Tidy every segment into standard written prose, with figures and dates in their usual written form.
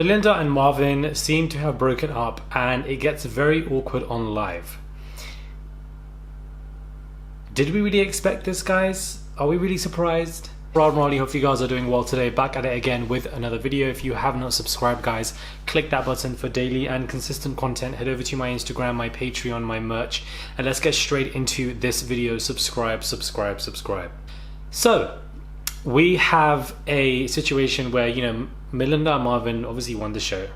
Melinda and Marvin seem to have broken up, and it gets very awkward on live. Did we really expect this, guys? Are we really surprised? Marley, hope you guys are doing well today. Back at it again with another video. If you have not subscribed, guys, click that button for daily and consistent content. Head over to my Instagram, my Patreon, my merch, and let's get straight into this video. Subscribe. So we have a situation where, Melinda and Marvin obviously won the show,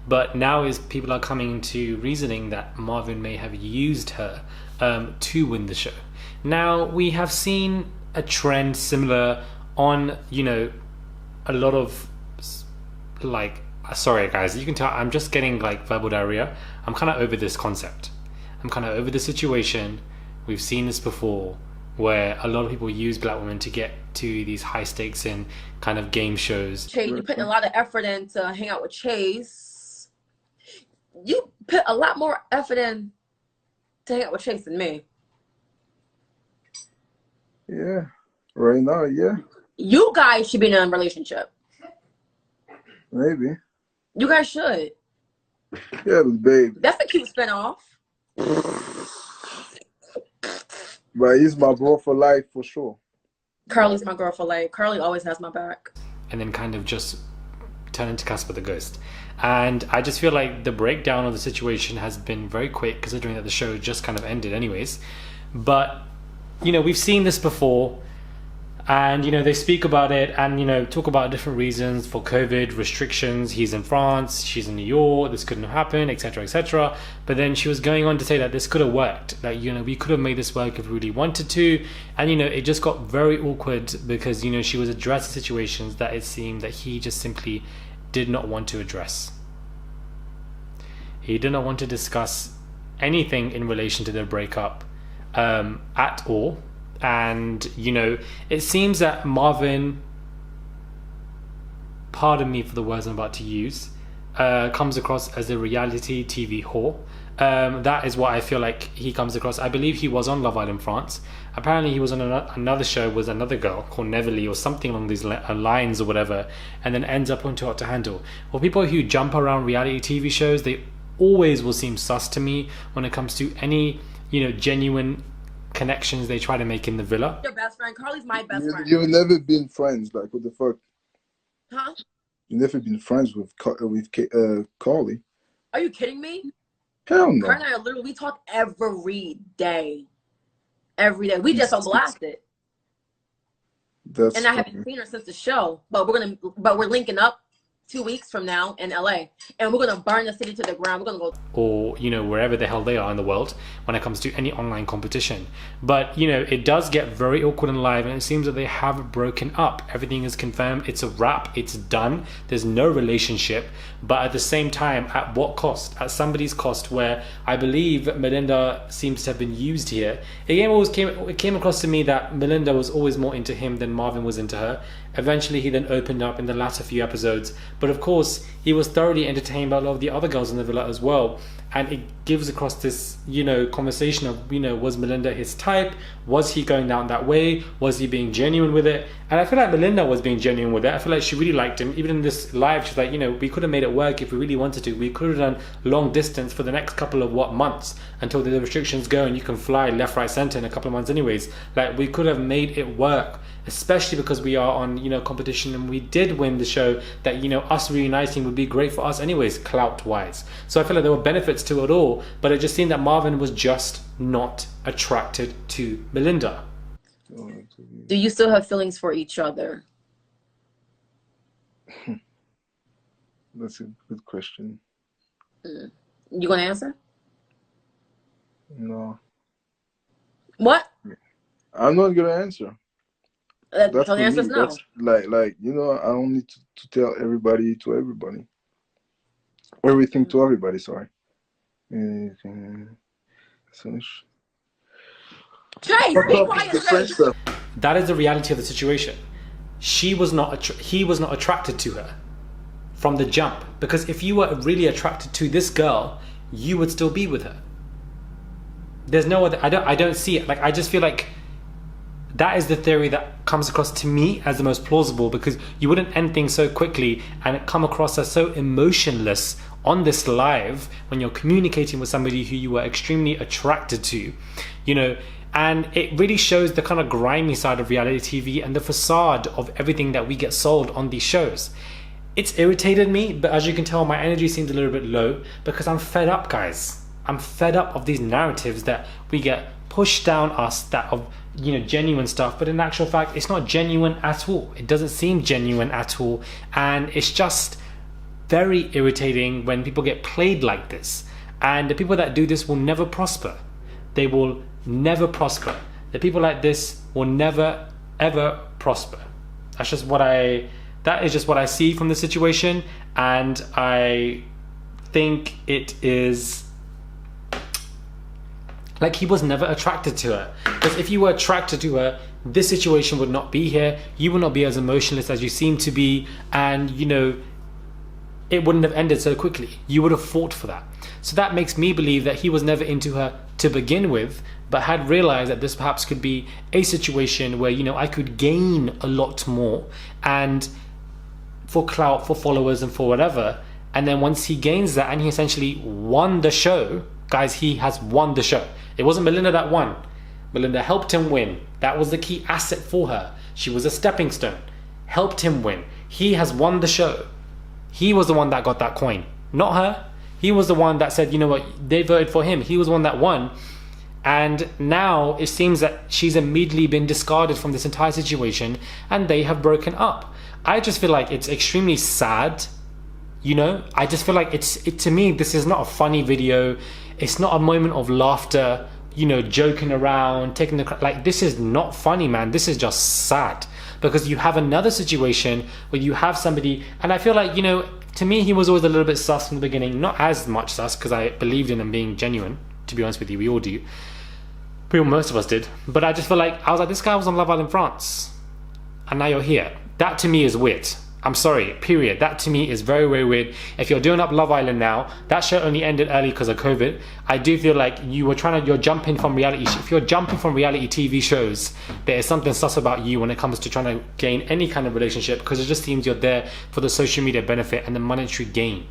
but now people are coming to reasoning that Marvin may have used her to win the show. Now we have seen a trend similar on, a lot of, sorry guys, you can tell I'm just getting verbal diarrhea. I'm kind of over this concept. I'm kind of over the situation. We've seen this before, where a lot of people use black women to get to these high stakes in kind of game shows. Chase, you put a lot of effort in to hang out with Chase. You put a lot more effort in to hang out with Chase than me. Yeah, right now, yeah. You guys should be in a relationship. Maybe. You guys should. Yeah, babe. That's a cute spinoff. But he's my bro for life, for sure. Carly's my girl for life. Carly always has my back. And then kind of just turn into Casper the Ghost. And I just feel like the breakdown of the situation has been very quick, considering that the show just kind of ended anyways. But, we've seen this before. And, they speak about it and, talk about different reasons for COVID restrictions. He's in France, she's in New York, this couldn't have happened, etc., etc. But then she was going on to say that this could have worked, that, we could have made this work if we really wanted to. And, it just got very awkward because, she was addressing situations that it seemed that he just simply did not want to address. He did not want to discuss anything in relation to their breakup at all. And, it seems that Marvin, pardon me for the words I'm about to use, comes across as a reality TV whore. That is what I feel like he comes across. I believe he was on Love Island France. Apparently he was on another show with another girl called Neverly or something along these lines or whatever, and then ends up on Too Hot to Handle. Well, people who jump around reality TV shows, they always will seem sus to me when it comes to any, genuine connections they try to make in the villa. Your best friend. Carly's my best friend. You've never been friends, what the fuck? Huh? You've never been friends with Carly. Are you kidding me? Hell no. Her and I are literally, we talk every day. Every day. We just don't blast it. And I haven't seen her since the show. But we're linking up 2 weeks from now in LA, and we're gonna burn the city to the ground. We're gonna go, or wherever the hell they are in the world when it comes to any online competition. But it does get very awkward and live, and it seems that they have broken up. Everything is confirmed. It's a wrap. It's done. There's no relationship. But at the same time, at what cost? At somebody's cost, where I believe Melinda seems to have been used here. It came across to me that Melinda was always more into him than Marvin was into her. Eventually he then opened up in the latter few episodes, but of course he was thoroughly entertained by a lot of the other girls in the villa as well. And it gives across this, conversation of, was Melinda his type? Was he going down that way? Was he being genuine with it? And I feel like Melinda was being genuine with it. I feel like she really liked him. Even in this live, she's like, we could have made it work if we really wanted to. We could have done long distance for the next couple of months until the restrictions go and you can fly left, right, center in a couple of months anyways. Like, we could have made it work, especially because we are on, competition, and we did win the show that, us reuniting would be great for us anyways, clout wise. So I feel like there were benefits to it all, but it just seemed that Marvin was just not attracted to Melinda. do you still have feelings for each other? That's a good question. You gonna answer? No. What? I'm not gonna answer. That's the answer is no. That's I don't need to tell everybody to everybody. Everything to everybody, sorry. Chase, be quiet. That is the reality of the situation. He was not attracted to her from the jump, because if you were really attracted to this girl, you would still be with her. There's no other. I don't see it. I just feel like that is the theory that comes across to me as the most plausible, because you wouldn't end things so quickly and it come across as so emotionless on this live when you're communicating with somebody who you were extremely attracted to, you know. And it really shows the kind of grimy side of reality TV and the facade of everything that we get sold on these shows. It's irritated me, but as you can tell, my energy seems a little bit low because I'm fed up, guys. I'm fed up of these narratives that we get pushed down us, that of, you know, genuine stuff, but in actual fact it's not genuine at all. It doesn't seem genuine at all, and it's just very irritating when people get played like this. And the people that do this will never prosper. They will never prosper. The people like this will never ever prosper. That is just what I see from the situation, and I think it is like he was never attracted to her. Because if you were attracted to her, this situation would not be here. You would not be as emotionless as you seem to be, and you know, it wouldn't have ended so quickly. You would have fought for that. So that makes me believe that he was never into her to begin with, but had realized that this perhaps could be a situation where, you know, I could gain a lot more, and for clout, for followers, and for whatever. And then once he gains that and he essentially won the show, guys, he has won the show. It wasn't Melinda that won. Melinda helped him win. That was the key asset for her. She was a stepping stone. Helped him win. He has won the show. He was the one that got that coin, not her. He was the one that said, you know what, they voted for him. He was the one that won. And now it seems that she's immediately been discarded from this entire situation and they have broken up. I just feel like it's extremely sad. You know, I just feel like to me, this is not a funny video. It's not a moment of laughter, you know, joking around, taking the, like, this is not funny, man. This is just sad, because you have another situation where you have somebody, and I feel like, you know, to me, he was always a little bit sus from the beginning. Not as much sus, because I believed in him being genuine, to be honest with you. We all do. Most of us did. But I just feel like, I was like, this guy was on Love Island France, and now you're here. That to me is weird. I'm sorry, period. That to me is very, very weird. If you're doing up Love Island now, that show only ended early because of COVID. I do feel like you're jumping from reality. If you're jumping from reality TV shows, there is something sus about you when it comes to trying to gain any kind of relationship, because it just seems you're there for the social media benefit and the monetary gain.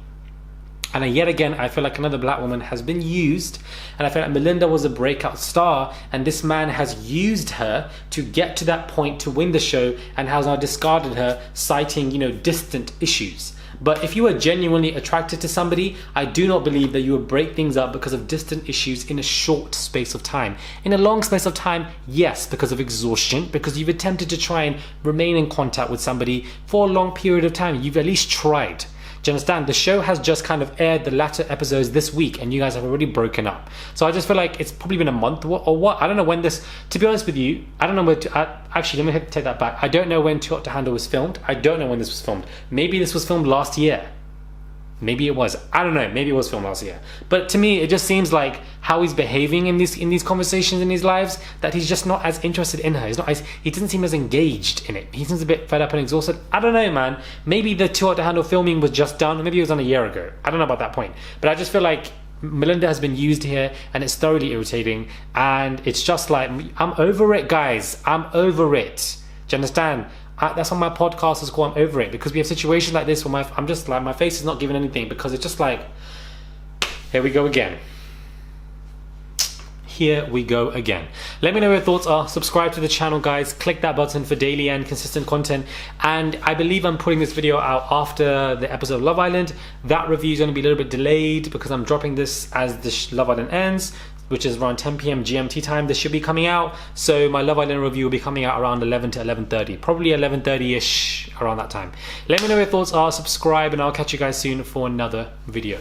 And yet again, I feel like another black woman has been used, and I feel like Melinda was a breakout star, and this man has used her to get to that point to win the show, and has now discarded her, citing, you know, distant issues. But if you are genuinely attracted to somebody, I do not believe that you would break things up because of distant issues in a short space of time. In a long space of time, yes, because of exhaustion, because you've attempted to try and remain in contact with somebody for a long period of time. You've at least tried. Do you understand? The show has just kind of aired the latter episodes this week, and you guys have already broken up. So I just feel like it's probably been a month or what. I don't know when this, to be honest with you, I don't know where to, actually, let me take that back. I don't know when Too Hot to Handle was filmed. I don't know when this was filmed. Maybe this was filmed last year. Maybe it was. I don't know. Maybe it was filmed last year. But to me, it just seems like how he's behaving in these conversations in his lives, that he's just not as interested in her. He doesn't seem as engaged in it. He seems a bit fed up and exhausted. I don't know, man. Maybe the Too Hot to Handle filming was just done. Maybe it was done a year ago. I don't know about that point. But I just feel like Melinda has been used here, and it's thoroughly irritating. And it's just like, I'm over it, guys. I'm over it. Do you understand? That's what my podcast is called, I'm over it, because we have situations like this where I'm just like, my face is not giving anything, because it's just like, here we go again. Here we go again. Let me know what your thoughts are. Subscribe to the channel, guys. Click that button for daily and consistent content. And I believe I'm putting this video out after the episode of Love Island. That review is going to be a little bit delayed because I'm dropping this as the Love Island ends, which is around 10 p.m. GMT time. This should be coming out. So my Love Island review will be coming out around 11 to 11:30, probably 11:30ish, around that time. Let me know what your thoughts are. Subscribe, and I'll catch you guys soon for another video.